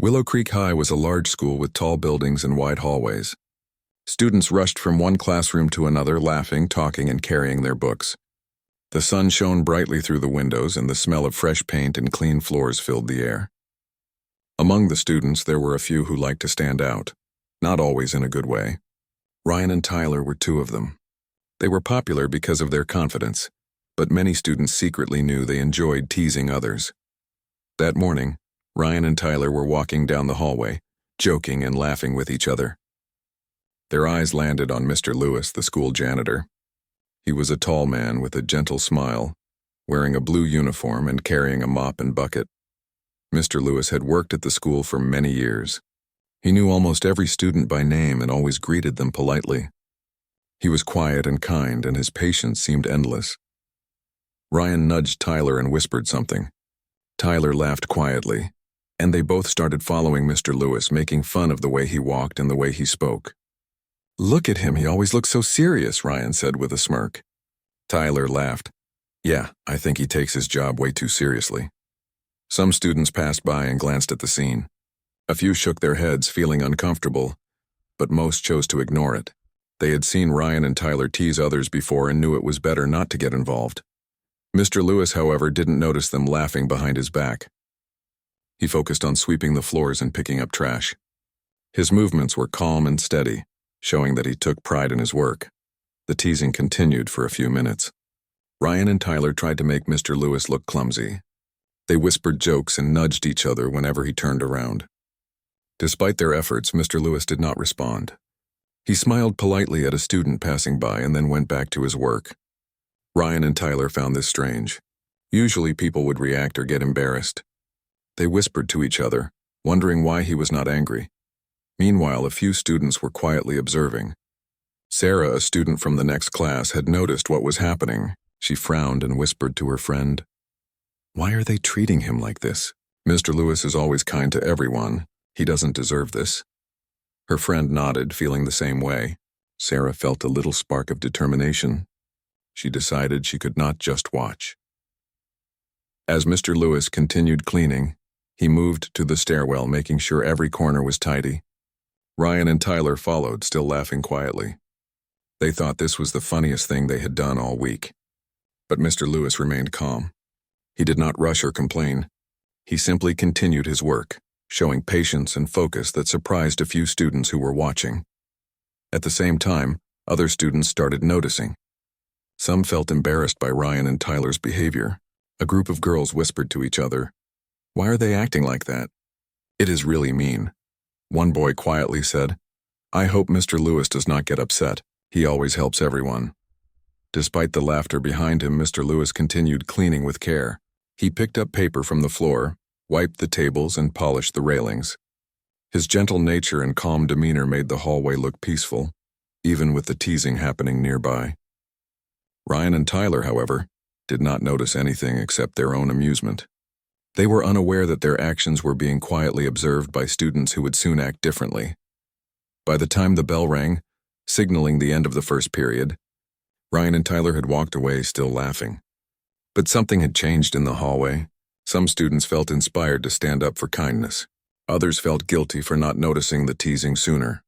Willow Creek High was a large school with tall buildings and wide hallways. Students rushed from one classroom to another, laughing, talking, and carrying their books. The sun shone brightly through the windows, and the smell of fresh paint and clean floors filled the air. Among the students, there were a few who liked to stand out, not always in a good way. Ryan and Tyler were two of them. They were popular because of their confidence, but many students secretly knew they enjoyed teasing others. That morning, Ryan and Tyler were walking down the hallway, joking and laughing with each other. Their eyes landed on Mr. Lewis, the school janitor. He was a tall man with a gentle smile, wearing a blue uniform and carrying a mop and bucket. Mr. Lewis had worked at the school for many years. He knew almost every student by name and always greeted them politely. He was quiet and kind, and his patience seemed endless. Ryan nudged Tyler and whispered something. Tyler laughed quietly, and they both started following Mr. Lewis, making fun of the way he walked and the way he spoke. "Look at him, he always looks so serious," Ryan said with a smirk. Tyler laughed. "Yeah, I think he takes his job way too seriously." Some students passed by and glanced at the scene. A few shook their heads, feeling uncomfortable, but most chose to ignore it. They had seen Ryan and Tyler tease others before and knew it was better not to get involved. Mr. Lewis, however, didn't notice them laughing behind his back. He focused on sweeping the floors and picking up trash. His movements were calm and steady, showing that he took pride in his work. The teasing continued for a few minutes. Ryan and Tyler tried to make Mr. Lewis look clumsy. They whispered jokes and nudged each other whenever he turned around. Despite their efforts, Mr. Lewis did not respond. He smiled politely at a student passing by and then went back to his work. Ryan and Tyler found this strange. Usually people would react or get embarrassed. They whispered to each other, wondering why he was not angry. Meanwhile, a few students were quietly observing. Sarah, a student from the next class, had noticed what was happening. She frowned and whispered to her friend, "Why are they treating him like this? Mr. Lewis is always kind to everyone. He doesn't deserve this." Her friend nodded, feeling the same way. Sarah felt a little spark of determination. She decided she could not just watch. As Mr. Lewis continued cleaning, he moved to the stairwell, making sure every corner was tidy. Ryan and Tyler followed, still laughing quietly. They thought this was the funniest thing they had done all week. But Mr. Lewis remained calm. He did not rush or complain. He simply continued his work, showing patience and focus that surprised a few students who were watching. At the same time, other students started noticing. Some felt embarrassed by Ryan and Tyler's behavior. A group of girls whispered to each other, "Why are they acting like that? It is really mean." One boy quietly said, "I hope Mr. Lewis does not get upset. He always helps everyone." Despite the laughter behind him, Mr. Lewis continued cleaning with care. He picked up paper from the floor, wiped the tables, and polished the railings. His gentle nature and calm demeanor made the hallway look peaceful, even with the teasing happening nearby. Ryan and Tyler, however, did not notice anything except their own amusement. They were unaware that their actions were being quietly observed by students who would soon act differently. By the time the bell rang, signaling the end of the first period, Ryan and Tyler had walked away, still laughing. But something had changed in the hallway. Some students felt inspired to stand up for kindness. Others felt guilty for not noticing the teasing sooner.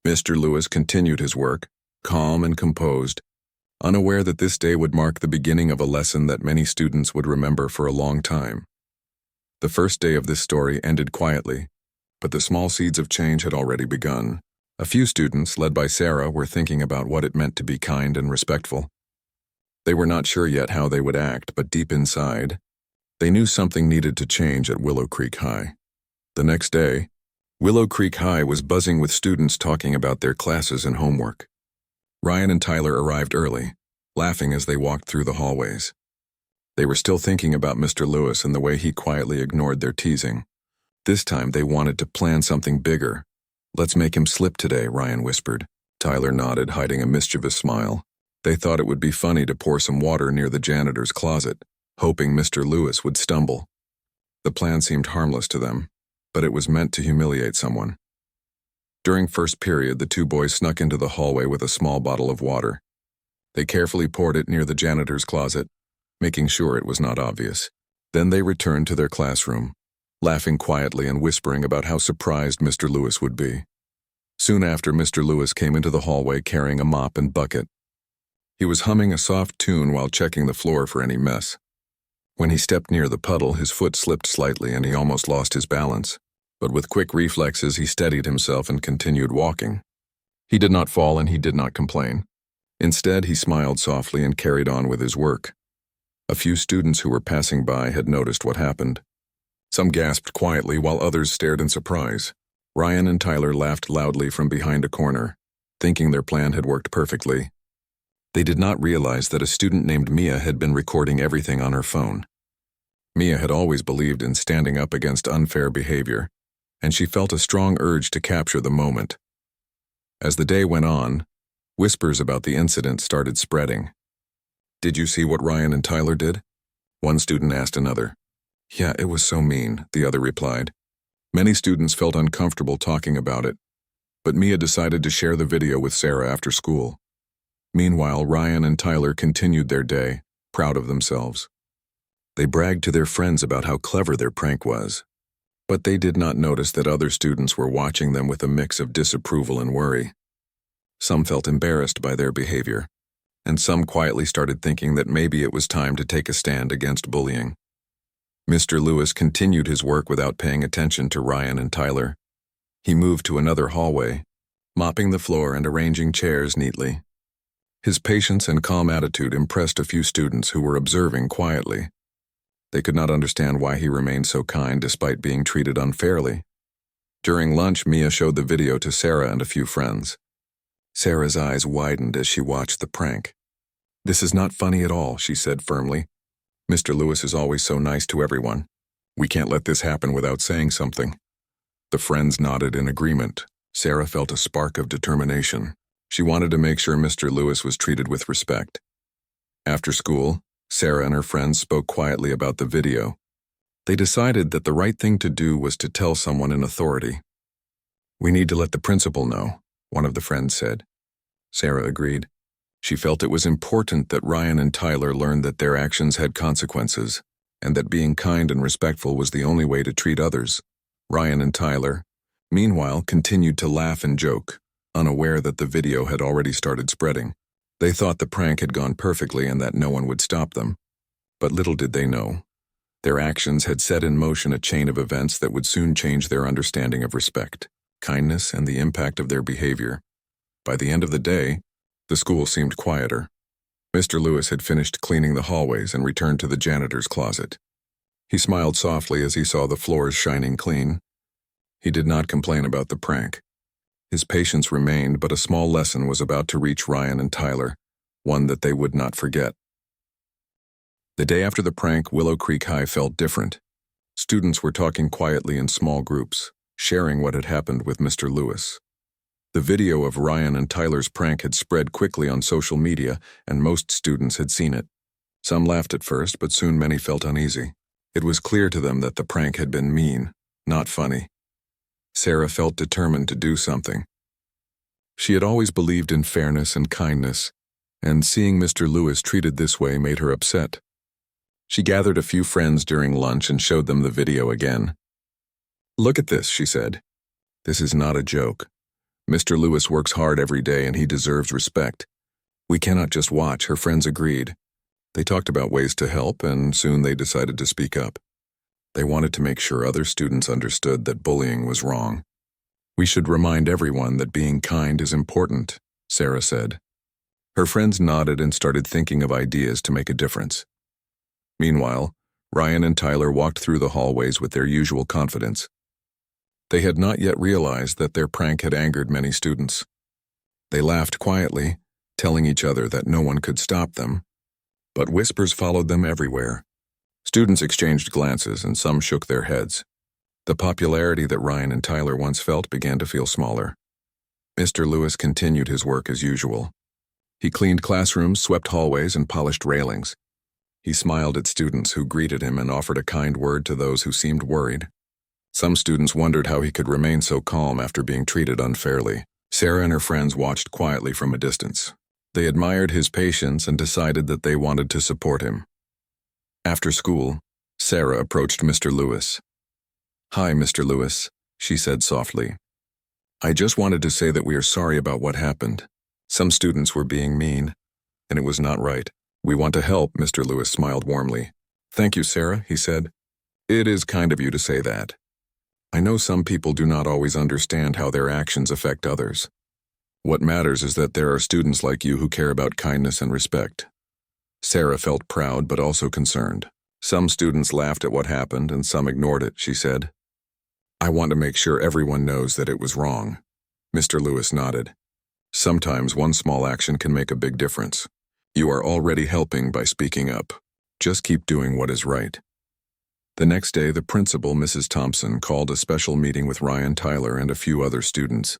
Mr. Lewis continued his work, calm and composed, unaware that this day would mark the beginning of a lesson that many students would remember for a long time. The first day of this story ended quietly, but the small seeds of change had already begun. A few students, led by Sarah, were thinking about what it meant to be kind and respectful. They were not sure yet how they would act, but deep inside, they knew something needed to change at Willow Creek High. The next day, Willow Creek High was buzzing with students talking about their classes and homework. Ryan and Tyler arrived early, laughing as they walked through the hallways. They were still thinking about Mr. Lewis and the way he quietly ignored their teasing. This time they wanted to plan something bigger. "Let's make him slip today," Ryan whispered. Tyler nodded, hiding a mischievous smile. They thought it would be funny to pour some water near the janitor's closet, hoping Mr. Lewis would stumble. The plan seemed harmless to them, but it was meant to humiliate someone. During first period, the two boys snuck into the hallway with a small bottle of water. They carefully poured it near the janitor's closet, making sure it was not obvious. Then they returned to their classroom. laughing quietly and whispering about how surprised Mr. Lewis would be. Soon after, Mr. Lewis came into the hallway carrying a mop and bucket. He was humming a soft tune while checking the floor for any mess. When he stepped near the puddle, his foot slipped slightly and he almost lost his balance. But with quick reflexes, he steadied himself and continued walking. He did not fall and he did not complain. Instead, he smiled softly and carried on with his work. A few students who were passing by had noticed what happened. Some gasped quietly while others stared in surprise. Ryan and Tyler laughed loudly from behind a corner, thinking their plan had worked perfectly. They did not realize that a student named Mia had been recording everything on her phone. Mia had always believed in standing up against unfair behavior, and she felt a strong urge to capture the moment. As the day went on, whispers about the incident started spreading. "Did you see what Ryan and Tyler did?" One student asked another. "Yeah, it was so mean," the other replied. Many students felt uncomfortable talking about it, but Mia decided to share the video with Sarah after school. Meanwhile, Ryan and Tyler continued their day, proud of themselves. They bragged to their friends about how clever their prank was, but they did not notice that other students were watching them with a mix of disapproval and worry. Some felt embarrassed by their behavior, and some quietly started thinking that maybe it was time to take a stand against bullying. Mr. Lewis continued his work without paying attention to Ryan and Tyler. He moved to another hallway, mopping the floor and arranging chairs neatly. His patience and calm attitude impressed a few students who were observing quietly. They could not understand why he remained so kind despite being treated unfairly. During lunch, Mia showed the video to Sarah and a few friends. Sarah's eyes widened as she watched the prank. "This is not funny at all," she said firmly. "Mr. Lewis is always so nice to everyone. We can't let this happen without saying something." The friends nodded in agreement. Sarah felt a spark of determination. She wanted to make sure Mr. Lewis was treated with respect. After school, Sarah and her friends spoke quietly about the video. They decided that the right thing to do was to tell someone in authority. "We need to let the principal know," one of the friends said. Sarah agreed. She felt it was important that Ryan and Tyler learned that their actions had consequences, and that being kind and respectful was the only way to treat others. Ryan and Tyler, meanwhile, continued to laugh and joke, unaware that the video had already started spreading. They thought the prank had gone perfectly and that no one would stop them. But little did they know, their actions had set in motion a chain of events that would soon change their understanding of respect, kindness, and the impact of their behavior. By the end of the day, the school seemed quieter. Mr. Lewis had finished cleaning the hallways and returned to the janitor's closet. He smiled softly as he saw the floors shining clean. He did not complain about the prank. His patience remained, but a small lesson was about to reach Ryan and Tyler, one that they would not forget. The day after the prank, Willow Creek High felt different. Students were talking quietly in small groups, sharing what had happened with Mr. Lewis. The video of Ryan and Tyler's prank had spread quickly on social media, and most students had seen it. Some laughed at first, but soon many felt uneasy. It was clear to them that the prank had been mean, not funny. Sarah felt determined to do something. She had always believed in fairness and kindness, and seeing Mr. Lewis treated this way made her upset. She gathered a few friends during lunch and showed them the video again. "Look at this," she said. "This is not a joke. Mr. Lewis works hard every day and he deserves respect. We cannot just watch," her friends agreed. They talked about ways to help, and soon they decided to speak up. They wanted to make sure other students understood that bullying was wrong. "We should remind everyone that being kind is important," Sarah said. Her friends nodded and started thinking of ideas to make a difference. Meanwhile, Ryan and Tyler walked through the hallways with their usual confidence. They had not yet realized that their prank had angered many students. They laughed quietly, telling each other that no one could stop them. But whispers followed them everywhere. Students exchanged glances and some shook their heads. The popularity that Ryan and Tyler once felt began to feel smaller. Mr. Lewis continued his work as usual. He cleaned classrooms, swept hallways, and polished railings. He smiled at students who greeted him and offered a kind word to those who seemed worried. Some students wondered how he could remain so calm after being treated unfairly. Sarah and her friends watched quietly from a distance. They admired his patience and decided that they wanted to support him. After school, Sarah approached Mr. Lewis. "Hi, Mr. Lewis," she said softly. "I just wanted to say that we are sorry about what happened. Some students were being mean, and it was not right. We want to help," Mr. Lewis smiled warmly. "Thank you, Sarah," he said. "It is kind of you to say that. I know some people do not always understand how their actions affect others. What matters is that there are students like you who care about kindness and respect." Sarah felt proud but also concerned. "Some students laughed at what happened and some ignored it," she said. "I want to make sure everyone knows that it was wrong." Mr. Lewis nodded. "Sometimes one small action can make a big difference. You are already helping by speaking up. Just keep doing what is right." The next day, the principal, Mrs. Thompson, called a special meeting with Ryan Tyler and a few other students.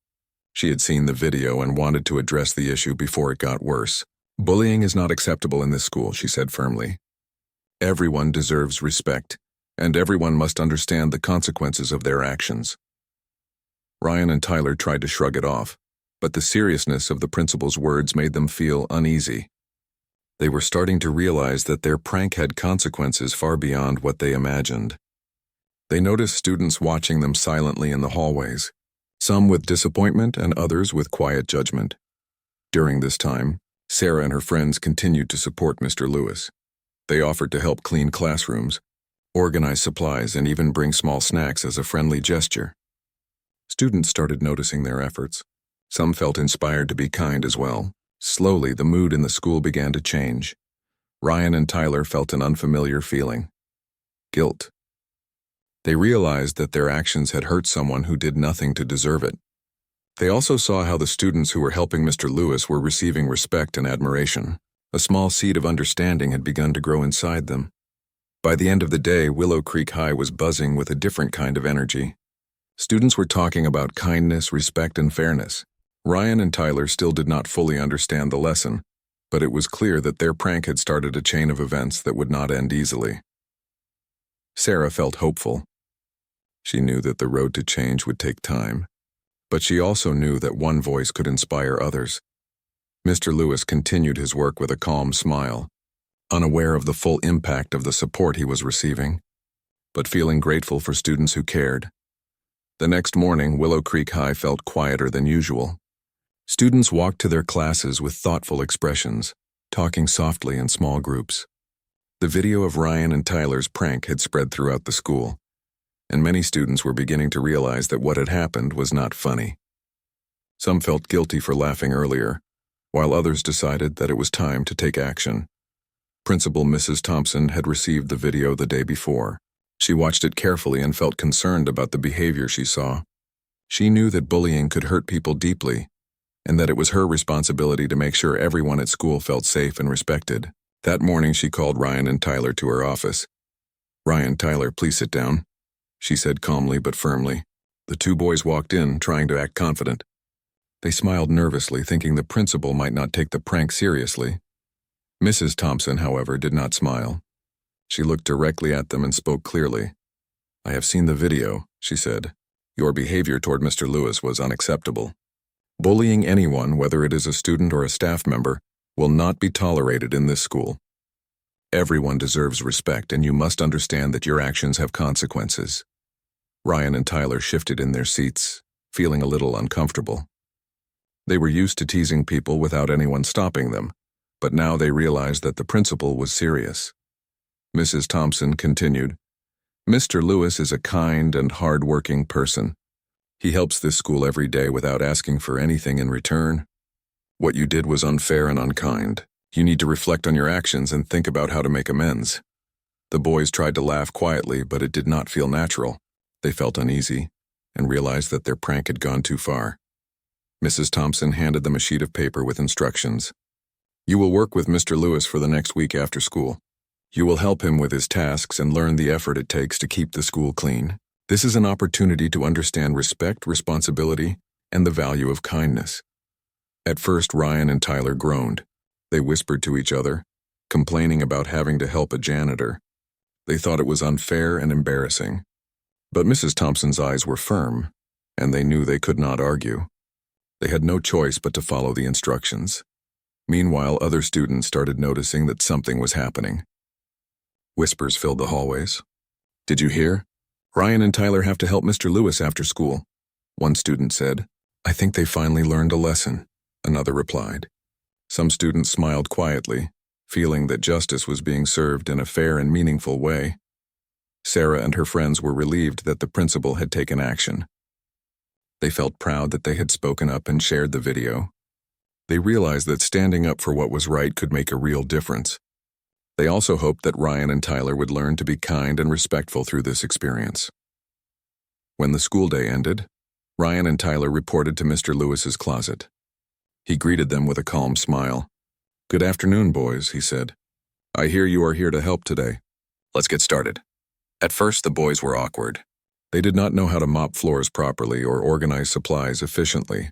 She had seen the video and wanted to address the issue before it got worse. "Bullying is not acceptable in this school," she said firmly. "Everyone deserves respect, and everyone must understand the consequences of their actions." Ryan and Tyler tried to shrug it off, but the seriousness of the principal's words made them feel uneasy. They were starting to realize that their prank had consequences far beyond what they imagined. They noticed students watching them silently in the hallways, some with disappointment and others with quiet judgment. During this time, Sarah and her friends continued to support Mr. Lewis. They offered to help clean classrooms, organize supplies, and even bring small snacks as a friendly gesture. Students started noticing their efforts. Some felt inspired to be kind as well. Slowly, the mood in the school began to change. Ryan and Tyler felt an unfamiliar feeling: guilt. They realized that their actions had hurt someone who did nothing to deserve it. They also saw how the students who were helping Mr. Lewis were receiving respect and admiration. A small seed of understanding had begun to grow inside them. By the end of the day, Willow Creek High was buzzing with a different kind of energy. Students were talking about kindness, respect, and fairness. Ryan and Tyler still did not fully understand the lesson, but it was clear that their prank had started a chain of events that would not end easily. Sarah felt hopeful. She knew that the road to change would take time, but she also knew that one voice could inspire others. Mr. Lewis continued his work with a calm smile, unaware of the full impact of the support he was receiving, but feeling grateful for students who cared. The next morning, Willow Creek High felt quieter than usual. Students walked to their classes with thoughtful expressions, talking softly in small groups. The video of Ryan and Tyler's prank had spread throughout the school, and many students were beginning to realize that what had happened was not funny. Some felt guilty for laughing earlier, while others decided that it was time to take action. Principal Mrs. Thompson had received the video the day before. She watched it carefully and felt concerned about the behavior she saw. She knew that bullying could hurt people deeply, and that it was her responsibility to make sure everyone at school felt safe and respected. That morning, she called Ryan and Tyler to her office. "Ryan, Tyler, please sit down," she said calmly but firmly. The two boys walked in, trying to act confident. They smiled nervously, thinking the principal might not take the prank seriously. Mrs. Thompson, however, did not smile. She looked directly at them and spoke clearly. "I have seen the video," she said. "Your behavior toward Mr. Lewis was unacceptable. Bullying anyone, whether it is a student or a staff member, will not be tolerated in this school. Everyone deserves respect, and you must understand that your actions have consequences." Ryan and Tyler shifted in their seats, feeling a little uncomfortable. They were used to teasing people without anyone stopping them, but now they realized that the principal was serious. Mrs. Thompson continued, "Mr. Lewis is a kind and hard-working person. He helps this school every day without asking for anything in return. What you did was unfair and unkind. You need to reflect on your actions and think about how to make amends." The boys tried to laugh quietly, but it did not feel natural. They felt uneasy and realized that their prank had gone too far. Mrs. Thompson handed them a sheet of paper with instructions. "You will work with Mr. Lewis for the next week after school. You will help him with his tasks and learn the effort it takes to keep the school clean. This is an opportunity to understand respect, responsibility, and the value of kindness." At first, Ryan and Tyler groaned. They whispered to each other, complaining about having to help a janitor. They thought it was unfair and embarrassing. But Mrs. Thompson's eyes were firm, and they knew they could not argue. They had no choice but to follow the instructions. Meanwhile, other students started noticing that something was happening. Whispers filled the hallways. "Did you hear? "Ryan and Tyler have to help Mr. Lewis after school," one student said. "I think they finally learned a lesson," another replied. Some students smiled quietly, feeling that justice was being served in a fair and meaningful way. Sarah and her friends were relieved that the principal had taken action. They felt proud that they had spoken up and shared the video. They realized that standing up for what was right could make a real difference. They also hoped that Ryan and Tyler would learn to be kind and respectful through this experience. When the school day ended, Ryan and Tyler reported to Mr. Lewis's closet. He greeted them with a calm smile. "Good afternoon, boys," he said. "I hear you are here to help today. Let's get started." At first, the boys were awkward. They did not know how to mop floors properly or organize supplies efficiently.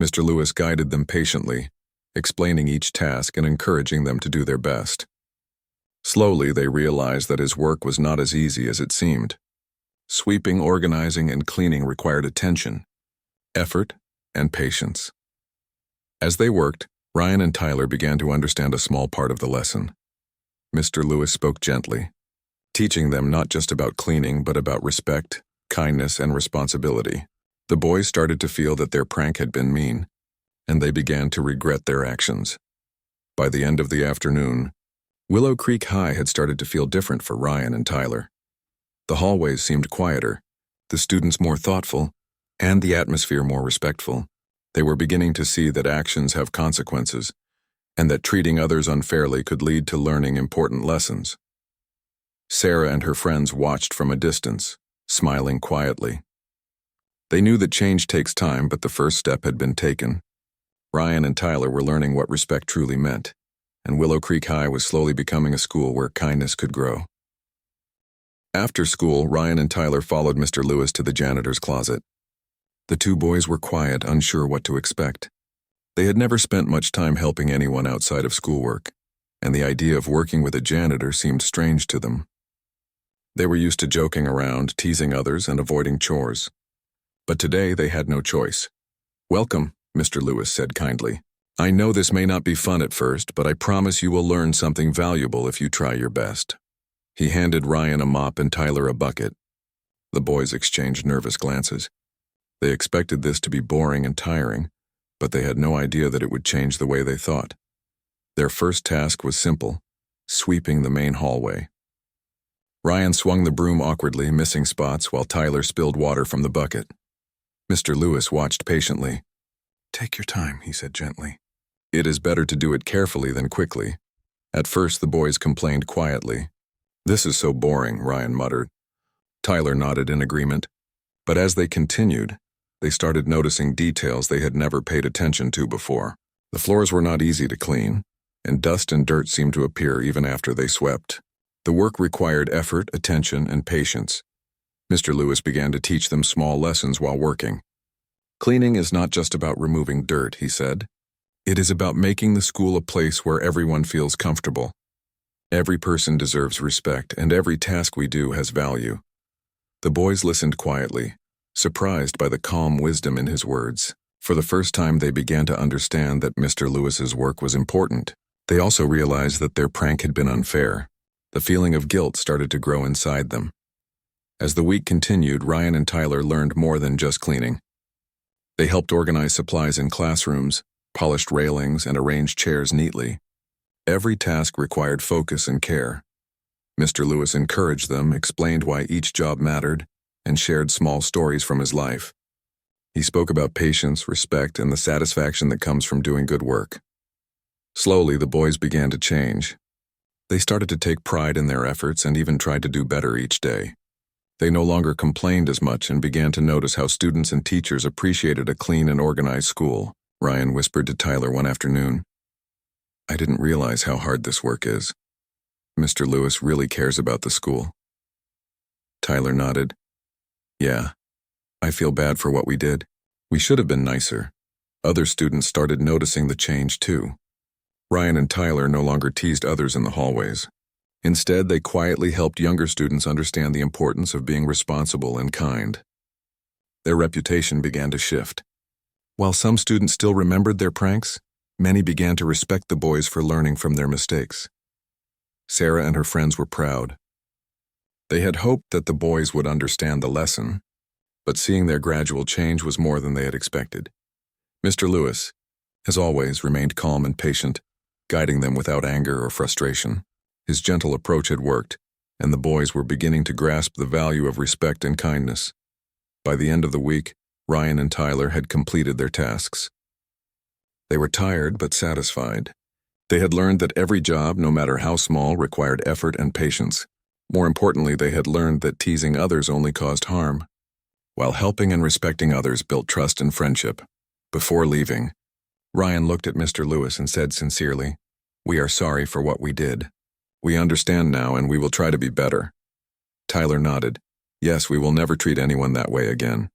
Mr. Lewis guided them patiently, explaining each task and encouraging them to do their best. Slowly, they realized that his work was not as easy as it seemed. Sweeping, organizing, and cleaning required attention, effort, and patience. As they worked, Ryan and Tyler began to understand a small part of the lesson. Mr. Lewis spoke gently, teaching them not just about cleaning but about respect, kindness, and responsibility. The boys started to feel that their prank had been mean, and they began to regret their actions. By the end of the afternoon, Willow Creek High had started to feel different for Ryan and Tyler. The hallways seemed quieter, the students more thoughtful, and the atmosphere more respectful. They were beginning to see that actions have consequences, and that treating others unfairly could lead to learning important lessons. Sarah and her friends watched from a distance, smiling quietly. They knew that change takes time, but the first step had been taken. Ryan and Tyler were learning what respect truly meant, and Willow Creek High was slowly becoming a school where kindness could grow. After school, Ryan and Tyler followed Mr. Lewis to the janitor's closet. The two boys were quiet, unsure what to expect. They had never spent much time helping anyone outside of schoolwork, and the idea of working with a janitor seemed strange to them. They were used to joking around, teasing others, and avoiding chores. But today they had no choice. "Welcome," Mr. Lewis said kindly. "I know this may not be fun at first, but I promise you will learn something valuable if you try your best." He handed Ryan a mop and Tyler a bucket. The boys exchanged nervous glances. They expected this to be boring and tiring, but they had no idea that it would change the way they thought. Their first task was simple: sweeping the main hallway. Ryan swung the broom awkwardly, missing spots, while Tyler spilled water from the bucket. Mr. Lewis watched patiently. "Take your time," he said gently. "It is better to do it carefully than quickly." At first, the boys complained quietly. "This is so boring," Ryan muttered. Tyler nodded in agreement. But as they continued, they started noticing details they had never paid attention to before. The floors were not easy to clean, and dust and dirt seemed to appear even after they swept. The work required effort, attention, and patience. Mr. Lewis began to teach them small lessons while working. "Cleaning is not just about removing dirt," he said. "It is about making the school a place where everyone feels comfortable. Every person deserves respect, and every task we do has value." The boys listened quietly, surprised by the calm wisdom in his words. For the first time, they began to understand that Mr. Lewis's work was important. They also realized that their prank had been unfair. The feeling of guilt started to grow inside them. As the week continued, Ryan and Tyler learned more than just cleaning. They helped organize supplies in classrooms, polished railings, and arranged chairs neatly. Every task required focus and care. Mr. Lewis encouraged them, explained why each job mattered, and shared small stories from his life. He spoke about patience, respect, and the satisfaction that comes from doing good work. Slowly, the boys began to change. They started to take pride in their efforts and even tried to do better each day. They no longer complained as much and began to notice how students and teachers appreciated a clean and organized school. Ryan whispered to Tyler one afternoon, "I didn't realize how hard this work is. Mr. Lewis really cares about the school." Tyler nodded. "Yeah, I feel bad for what we did. We should have been nicer." Other students started noticing the change too. Ryan and Tyler no longer teased others in the hallways. Instead, they quietly helped younger students understand the importance of being responsible and kind. Their reputation began to shift. While some students still remembered their pranks, many began to respect the boys for learning from their mistakes. Sarah and her friends were proud. They had hoped that the boys would understand the lesson, but seeing their gradual change was more than they had expected. Mr. Lewis, as always, remained calm and patient, guiding them without anger or frustration. His gentle approach had worked, and the boys were beginning to grasp the value of respect and kindness. By the end of the week, Ryan and Tyler had completed their tasks. They were tired but satisfied. They had learned that every job, no matter how small, required effort and patience. More importantly, they had learned that teasing others only caused harm, while helping and respecting others built trust and friendship. Before leaving, Ryan looked at Mr. Lewis and said sincerely, "We are sorry for what we did. We understand now and we will try to be better." Tyler nodded. "Yes, we will never treat anyone that way again."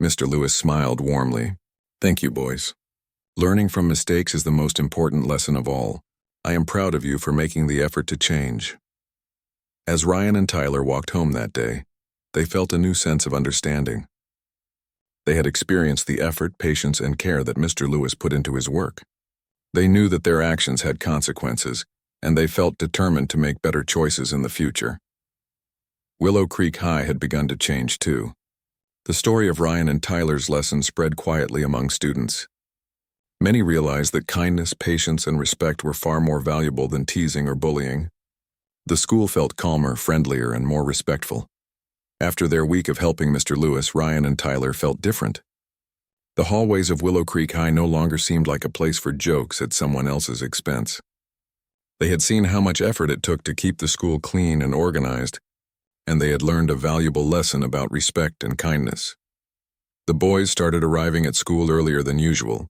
Mr. Lewis smiled warmly. "Thank you, boys. Learning from mistakes is the most important lesson of all. I am proud of you for making the effort to change." As Ryan and Tyler walked home that day, they felt a new sense of understanding. They had experienced the effort, patience, and care that Mr. Lewis put into his work. They knew that their actions had consequences, and they felt determined to make better choices in the future. Willow Creek High had begun to change too. The story of Ryan and Tyler's lesson spread quietly among students. Many realized that kindness, patience, and respect were far more valuable than teasing or bullying. The school felt calmer, friendlier, and more respectful. After their week of helping Mr. Lewis, Ryan and Tyler felt different. The hallways of Willow Creek High no longer seemed like a place for jokes at someone else's expense. They had seen how much effort it took to keep the school clean and organized, and they had learned a valuable lesson about respect and kindness. The boys started arriving at school earlier than usual,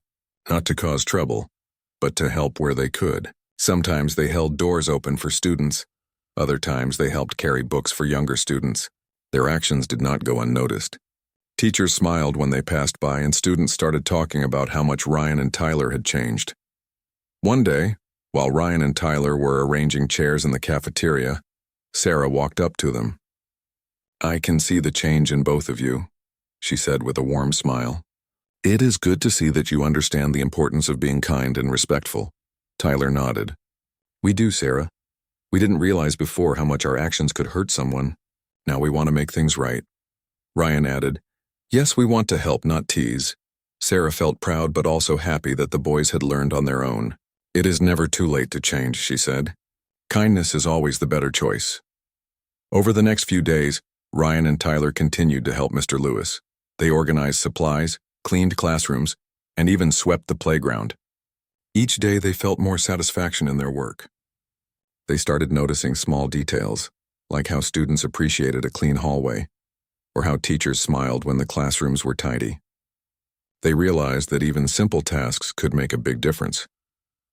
not to cause trouble, but to help where they could. Sometimes they held doors open for students. Other times they helped carry books for younger students. Their actions did not go unnoticed. Teachers smiled when they passed by, and students started talking about how much Ryan and Tyler had changed. One day, while Ryan and Tyler were arranging chairs in the cafeteria, Sarah walked up to them. "I can see the change in both of you," she said with a warm smile. "It is good to see that you understand the importance of being kind and respectful." Tyler nodded. "We do, Sarah. We didn't realize before how much our actions could hurt someone. Now we want to make things right." Ryan added, "Yes, we want to help, not tease." Sarah felt proud but also happy that the boys had learned on their own. "It is never too late to change," she said. "Kindness is always the better choice." Over the next few days, Ryan and Tyler continued to help Mr. Lewis. They organized supplies, cleaned classrooms, and even swept the playground. Each day they felt more satisfaction in their work. They started noticing small details, like how students appreciated a clean hallway, or how teachers smiled when the classrooms were tidy. They realized that even simple tasks could make a big difference.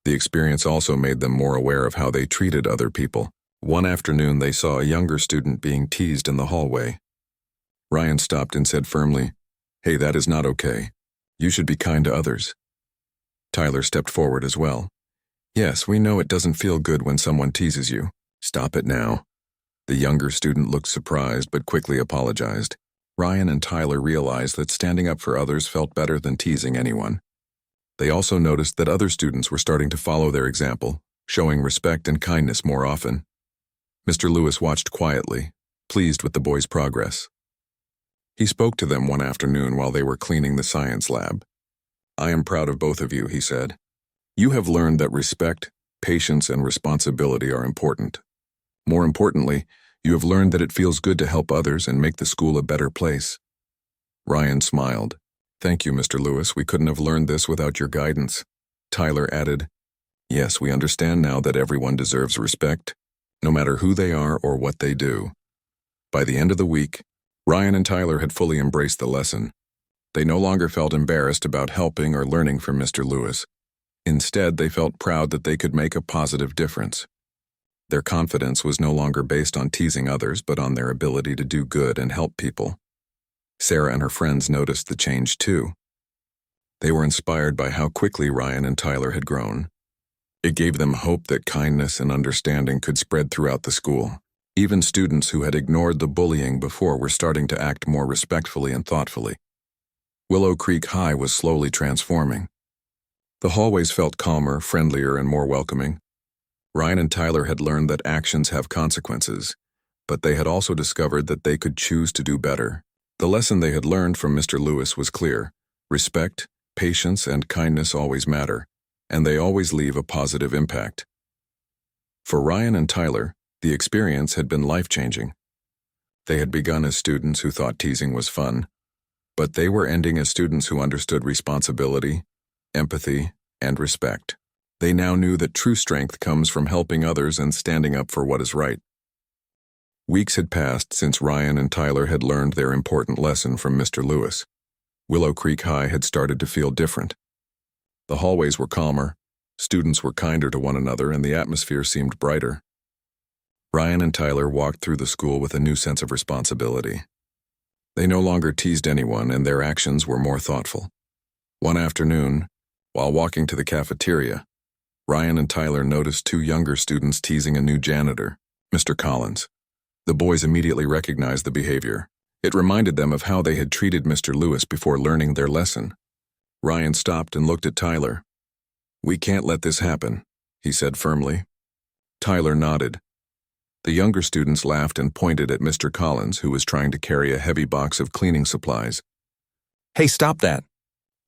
The experience also made them more aware of how they treated other people. One afternoon they saw a younger student being teased in the hallway. Ryan stopped and said firmly, "Hey, that is not okay. You should be kind to others." Tyler stepped forward as well. "Yes, we know it doesn't feel good when someone teases you. Stop it now." The younger student looked surprised but quickly apologized. Ryan and Tyler realized that standing up for others felt better than teasing anyone. They also noticed that other students were starting to follow their example, showing respect and kindness more often. Mr. Lewis watched quietly, pleased with the boys' progress. He spoke to them one afternoon while they were cleaning the science lab. "I am proud of both of you," he said. "You have learned that respect, patience, and responsibility are important. More importantly, you have learned that it feels good to help others and make the school a better place." Ryan smiled. "Thank you, Mr. Lewis. We couldn't have learned this without your guidance." Tyler added, "Yes, we understand now that everyone deserves respect, no matter who they are or what they do." By the end of the week, Ryan and Tyler had fully embraced the lesson. They no longer felt embarrassed about helping or learning from Mr. Lewis. Instead, they felt proud that they could make a positive difference. Their confidence was no longer based on teasing others, but on their ability to do good and help people. Sarah and her friends noticed the change too. They were inspired by how quickly Ryan and Tyler had grown. It gave them hope that kindness and understanding could spread throughout the school. Even students who had ignored the bullying before were starting to act more respectfully and thoughtfully. Willow Creek High was slowly transforming. The hallways felt calmer, friendlier, and more welcoming. Ryan and Tyler had learned that actions have consequences, but they had also discovered that they could choose to do better. The lesson they had learned from Mr. Lewis was clear. Respect, patience, and kindness always matter, and they always leave a positive impact. For Ryan and Tyler, the experience had been life-changing. They had begun as students who thought teasing was fun, but they were ending as students who understood responsibility, empathy, and respect. They now knew that true strength comes from helping others and standing up for what is right. Weeks had passed since Ryan and Tyler had learned their important lesson from Mr. Lewis. Willow Creek High had started to feel different. The hallways were calmer, students were kinder to one another, and the atmosphere seemed brighter. Ryan and Tyler walked through the school with a new sense of responsibility. They no longer teased anyone, and their actions were more thoughtful. One afternoon, while walking to the cafeteria, Ryan and Tyler noticed two younger students teasing a new janitor, Mr. Collins. The boys immediately recognized the behavior. It reminded them of how they had treated Mr. Lewis before learning their lesson. Ryan stopped and looked at Tyler. "We can't let this happen," he said firmly. Tyler nodded. The younger students laughed and pointed at Mr. Collins, who was trying to carry a heavy box of cleaning supplies. "Hey, stop that!"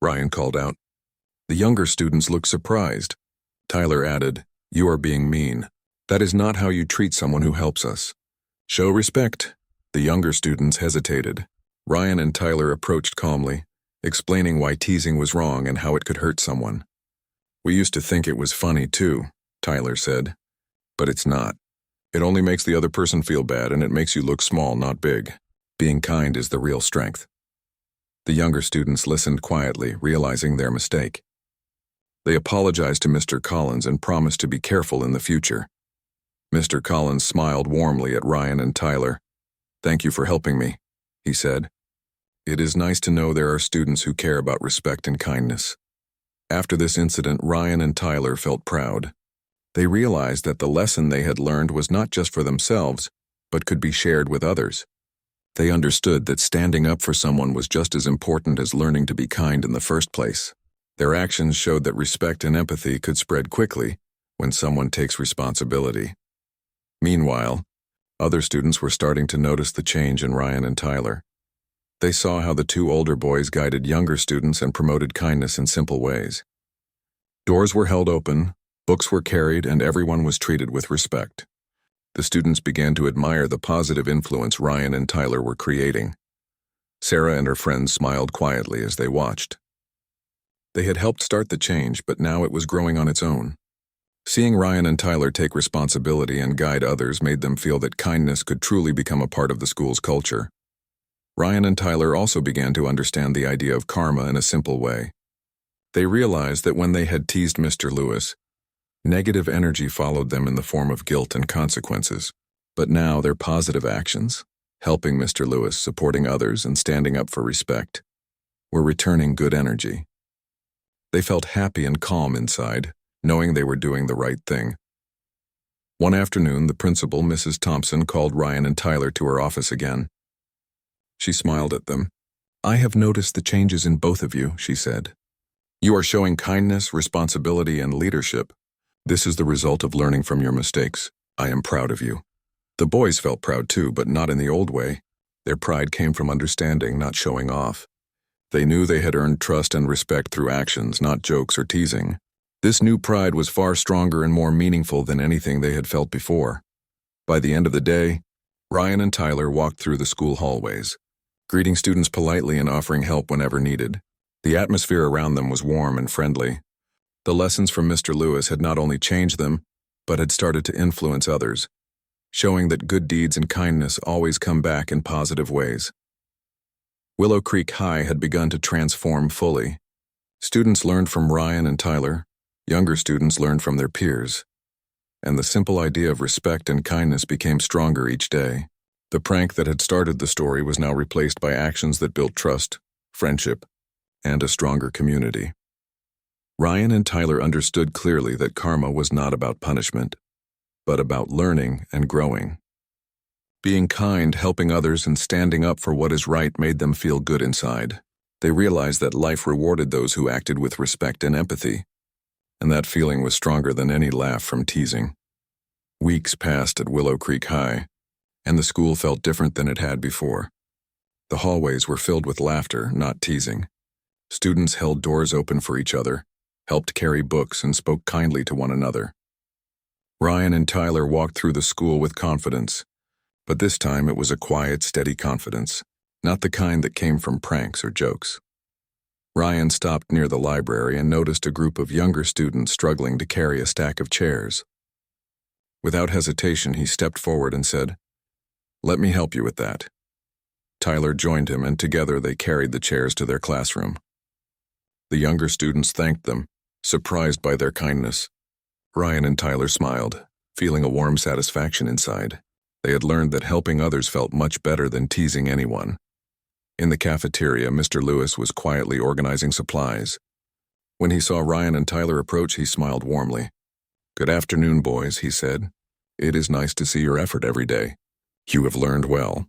Ryan called out. The younger students looked surprised. Tyler added, "You are being mean. That is not how you treat someone who helps us. Show respect." The younger students hesitated. Ryan and Tyler approached calmly, explaining why teasing was wrong and how it could hurt someone. "We used to think it was funny too," Tyler said. "But it's not. It only makes the other person feel bad, and it makes you look small, not big. Being kind is the real strength." The younger students listened quietly, realizing their mistake. They apologized to Mr. Collins and promised to be careful in the future. Mr. Collins smiled warmly at Ryan and Tyler. "Thank you for helping me," he said. "It is nice to know there are students who care about respect and kindness." After this incident, Ryan and Tyler felt proud. They realized that the lesson they had learned was not just for themselves, but could be shared with others. They understood that standing up for someone was just as important as learning to be kind in the first place. Their actions showed that respect and empathy could spread quickly when someone takes responsibility. Meanwhile, other students were starting to notice the change in Ryan and Tyler. They saw how the two older boys guided younger students and promoted kindness in simple ways. Doors were held open, books were carried, and everyone was treated with respect. The students began to admire the positive influence Ryan and Tyler were creating. Sarah and her friends smiled quietly as they watched. They had helped start the change, but now it was growing on its own. Seeing Ryan and Tyler take responsibility and guide others made them feel that kindness could truly become a part of the school's culture. Ryan and Tyler also began to understand the idea of karma in a simple way. They realized that when they had teased Mr. Lewis, negative energy followed them in the form of guilt and consequences. But now their positive actions, helping Mr. Lewis, supporting others, and standing up for respect, were returning good energy. They felt happy and calm inside, knowing they were doing the right thing. One afternoon, the principal, Mrs. Thompson, called Ryan and Tyler to her office again. She smiled at them. "I have noticed the changes in both of you," she said. "You are showing kindness, responsibility, and leadership. This is the result of learning from your mistakes. I am proud of you." The boys felt proud too, but not in the old way. Their pride came from understanding, not showing off. They knew they had earned trust and respect through actions, not jokes or teasing. This new pride was far stronger and more meaningful than anything they had felt before. By the end of the day, Ryan and Tyler walked through the school hallways, greeting students politely and offering help whenever needed. The atmosphere around them was warm and friendly. The lessons from Mr. Lewis had not only changed them, but had started to influence others, showing that good deeds and kindness always come back in positive ways. Willow Creek High had begun to transform fully. Students learned from Ryan and Tyler, younger students learned from their peers, and the simple idea of respect and kindness became stronger each day. The prank that had started the story was now replaced by actions that built trust, friendship, and a stronger community. Ryan and Tyler understood clearly that karma was not about punishment, but about learning and growing. Being kind, helping others, and standing up for what is right made them feel good inside. They realized that life rewarded those who acted with respect and empathy, and that feeling was stronger than any laugh from teasing. Weeks passed at Willow Creek High. and the school felt different than it had before. The hallways were filled with laughter, not teasing. Students held doors open for each other, helped carry books, and spoke kindly to one another. Ryan and Tyler walked through the school with confidence, but this time it was a quiet, steady confidence, not the kind that came from pranks or jokes. Ryan stopped near the library and noticed a group of younger students struggling to carry a stack of chairs. Without hesitation, he stepped forward and said, "Let me help you with that." Tyler joined him, and together they carried the chairs to their classroom. The younger students thanked them, surprised by their kindness. Ryan and Tyler smiled, feeling a warm satisfaction inside. They had learned that helping others felt much better than teasing anyone. In the cafeteria, Mr. Lewis was quietly organizing supplies. When he saw Ryan and Tyler approach, he smiled warmly. "Good afternoon, boys," he said. "It is nice to see your effort every day. You have learned well."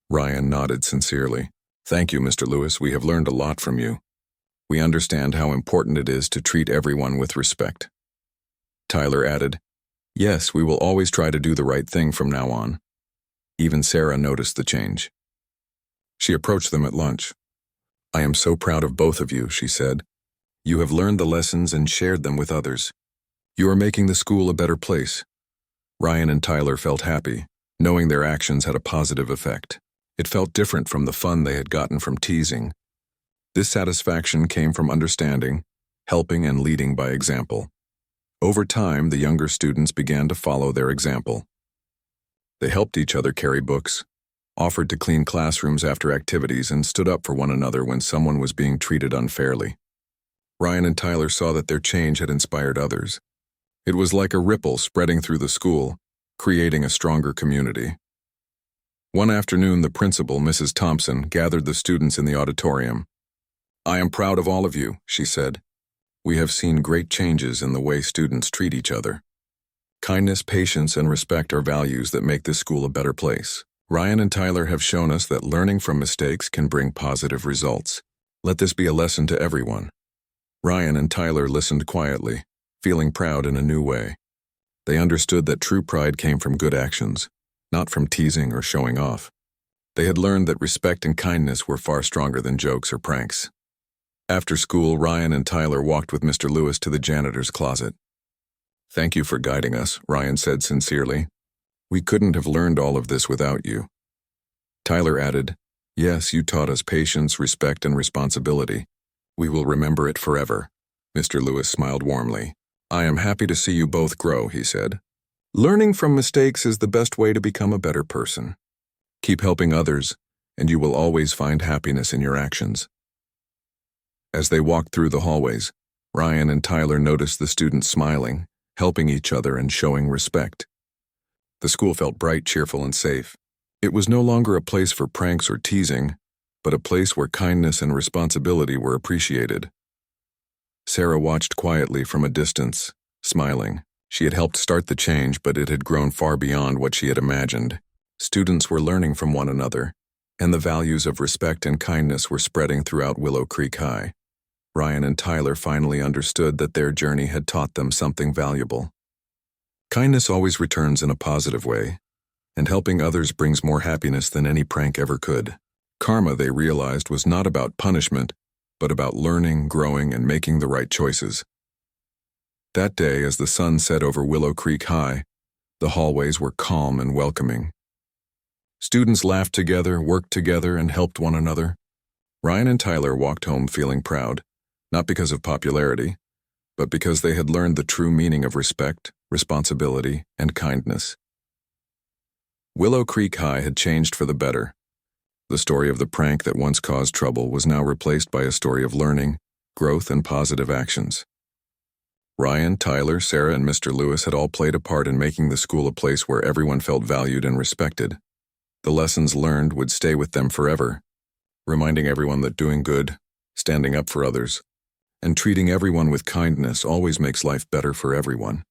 Ryan nodded sincerely. "Thank you, Mr. Lewis. We have learned a lot from you. We understand how important it is to treat everyone with respect." Tyler added, "Yes, we will always try to do the right thing from now on." Even Sarah noticed the change. She approached them at lunch. "I am so proud of both of you," she said. "You have learned the lessons and shared them with others. You are making the school a better place." Ryan and Tyler felt happy, knowing their actions had a positive effect. It felt different from the fun they had gotten from teasing. This satisfaction came from understanding, helping, and leading by example. Over time, the younger students began to follow their example. They helped each other carry books, offered to clean classrooms after activities, and stood up for one another when someone was being treated unfairly. Ryan and Tyler saw that their change had inspired others. It was like a ripple spreading through the school, creating a stronger community. One afternoon, the principal, Mrs. Thompson, gathered the students in the auditorium. "I am proud of all of you," she said. "We have seen great changes in the way students treat each other. Kindness, patience, and respect are values that make this school a better place. Ryan and Tyler have shown us that learning from mistakes can bring positive results. Let this be a lesson to everyone." Ryan and Tyler listened quietly, feeling proud in a new way. They understood that true pride came from good actions, not from teasing or showing off. They had learned that respect and kindness were far stronger than jokes or pranks. After school, Ryan and Tyler walked with Mr. Lewis to the janitor's closet. "Thank you for guiding us," Ryan said sincerely. "We couldn't have learned all of this without you." Tyler added, "Yes, you taught us patience, respect, and responsibility. We will remember it forever." Mr. Lewis smiled warmly. "I am happy to see you both grow," he said. "Learning from mistakes is the best way to become a better person. Keep helping others, and you will always find happiness in your actions." As they walked through the hallways, Ryan and Tyler noticed the students smiling, helping each other, and showing respect. The school felt bright, cheerful, and safe. It was no longer a place for pranks or teasing, but a place where kindness and responsibility were appreciated. Sarah watched quietly from a distance, smiling. She had helped start the change, but it had grown far beyond what she had imagined. Students were learning from one another, and the values of respect and kindness were spreading throughout Willow Creek High. Ryan and Tyler finally understood that their journey had taught them something valuable. Kindness always returns in a positive way, and helping others brings more happiness than any prank ever could. Karma, they realized, was not about punishment, but about learning, growing, and making the right choices. That day, as the sun set over Willow Creek High, the hallways were calm and welcoming. Students laughed together, worked together, and helped one another. Ryan and Tyler walked home feeling proud, not because of popularity, but because they had learned the true meaning of respect, responsibility, and kindness. Willow Creek High had changed for the better. The story of the prank that once caused trouble was now replaced by a story of learning, growth, and positive actions. Ryan, Tyler, Sarah, and Mr. Lewis had all played a part in making the school a place where everyone felt valued and respected. The lessons learned would stay with them forever, reminding everyone that doing good, standing up for others, and treating everyone with kindness always makes life better for everyone.